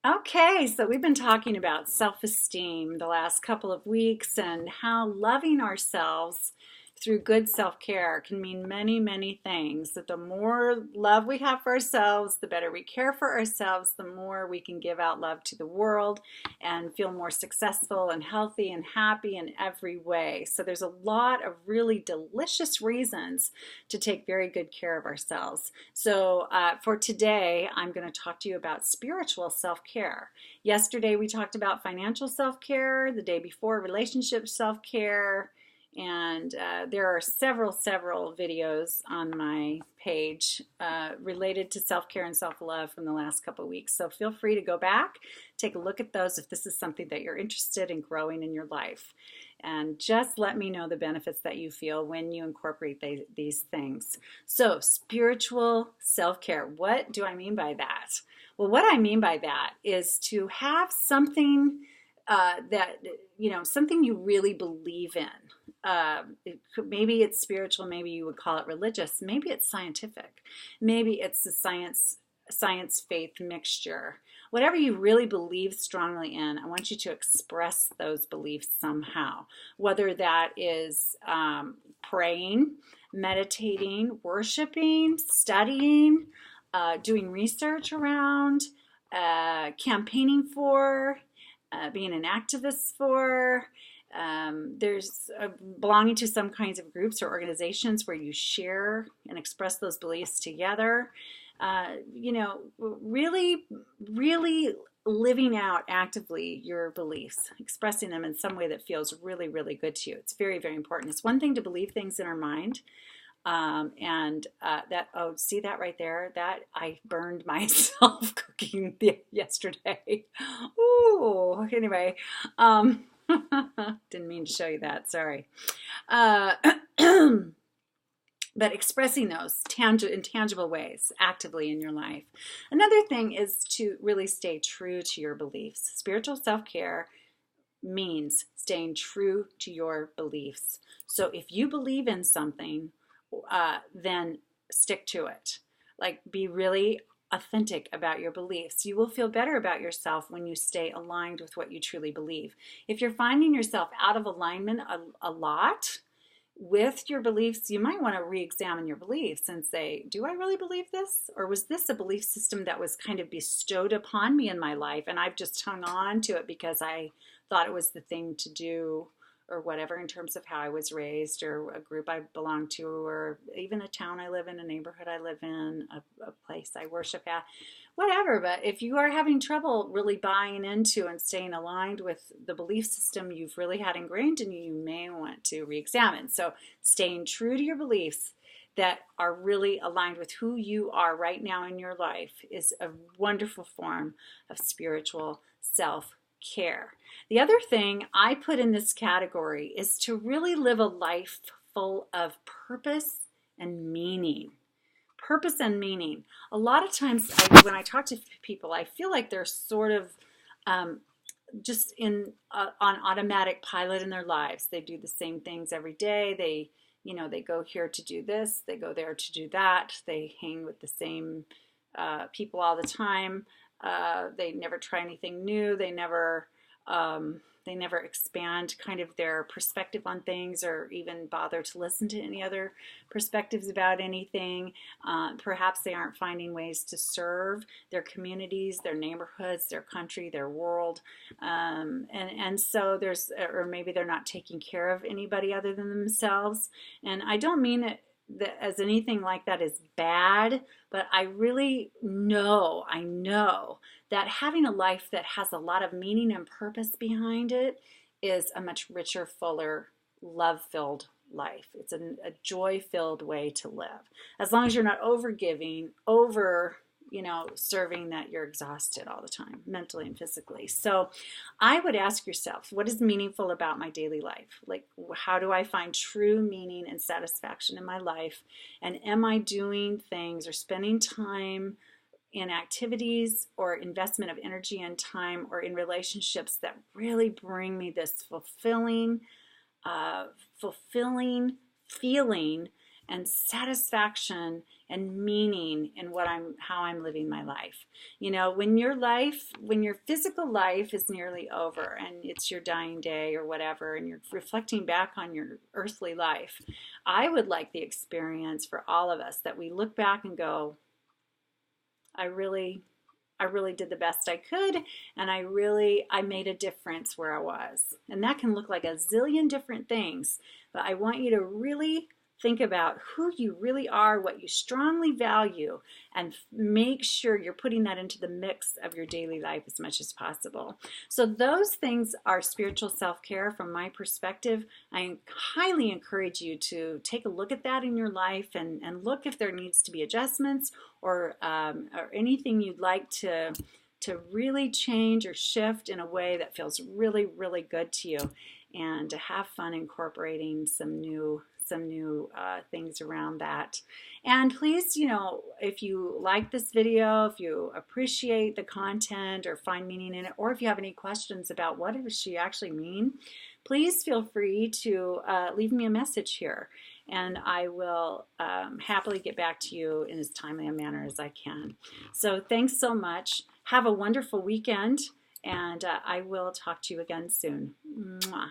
Okay, so we've been talking about self-esteem the last couple of weeks and how loving ourselves through good self-care can mean many, many things. That the more love we have for ourselves, the better we care for ourselves, the more we can give out love to the world and feel more successful and healthy and happy in every way. So there's a lot of really delicious reasons to take very good care of ourselves. So for today, I'm going to talk to you about spiritual self-care. Yesterday, we talked about financial self-care, the day before, relationship self-care, and there are several videos on my page related to self-care and self-love from the last couple of weeks. So feel free to go back, take a look at those if this is something that you're interested in growing in your life. And just let me know the benefits that you feel when you incorporate these things. So spiritual self-care, what do I mean by that? Well, what I mean by that is to have something something you really believe in. Maybe it's spiritual, maybe you would call it religious, maybe it's scientific, maybe it's a science faith mixture. Whatever you really believe strongly in, I want you to express those beliefs somehow, whether that is praying, meditating, worshiping, studying, doing research around, campaigning for, being an activist for. There's belonging to some kinds of groups or organizations where you share and express those beliefs together. Really, really living out actively your beliefs, expressing them in some way that feels really, really good to you. It's very, very important. It's one thing to believe things in our mind. See that right there? That I burned myself cooking yesterday. Ooh, anyway, didn't mean to show you that, sorry. Uh, but expressing those in tangible ways actively in your life. Another thing is to really stay true to your beliefs. Spiritual self-care means staying true to your beliefs. So if you believe in something, then stick to it. Like, be really authentic about your beliefs. You will feel better about yourself when you stay aligned with what you truly believe. If you're finding yourself out of alignment a lot with your beliefs, you might want to re-examine your beliefs and say, do I really believe this? Or was this a belief system that was kind of bestowed upon me in my life and I've just hung on to it because I thought it was the thing to do, or whatever, in terms of how I was raised, or a group I belong to, or even a town I live in, a neighborhood I live in, a place I worship at, whatever. But if you are having trouble really buying into and staying aligned with the belief system you've really had ingrained in you, you may want to re-examine. So staying true to your beliefs that are really aligned with who you are right now in your life is a wonderful form of spiritual self-care. The other thing I put in this category is to really live a life full of purpose and meaning. Purpose and meaning. A lot of times when I talk to people, I feel like they're sort of just on automatic pilot in their lives. They do the same things every day. They go here to do this, they go there to do that. They hang with the same people all the time. They never try anything new. They never expand kind of their perspective on things, or even bother to listen to any other perspectives about anything. Perhaps they aren't finding ways to serve their communities, their neighborhoods, their country, their world. And so or maybe they're not taking care of anybody other than themselves. And I don't mean it as anything like that is bad, but I really know, that having a life that has a lot of meaning and purpose behind it is a much richer, fuller, love-filled life. It's a joy-filled way to live. As long as you're not over-giving, serving, that you're exhausted all the time, mentally and physically. So I would ask yourself, what is meaningful about my daily life? Like, how do I find true meaning and satisfaction in my life? And am I doing things or spending time in activities or investment of energy and time, or in relationships that really bring me this fulfilling feeling and satisfaction and meaning in how I'm living my life. You know, when your physical life is nearly over and it's your dying day or whatever, and you're reflecting back on your earthly life, I would like the experience for all of us that we look back and go, I really did the best I could, and I made a difference where I was. And that can look like a zillion different things, but I want you to really think about who you really are, what you strongly value, and make sure you're putting that into the mix of your daily life as much as possible. So those things are spiritual self-care from my perspective. I highly encourage you to take a look at that in your life and look if there needs to be adjustments or anything you'd like to really change or shift in a way that feels really, really good to you, and to have fun incorporating some new things around that. And please, you know, if you like this video, if you appreciate the content or find meaning in it, or if you have any questions about what does she actually mean, please feel free to leave me a message here, and I will happily get back to you in as timely a manner as I can. So thanks so much. Have a wonderful weekend, and I will talk to you again soon. Mwah.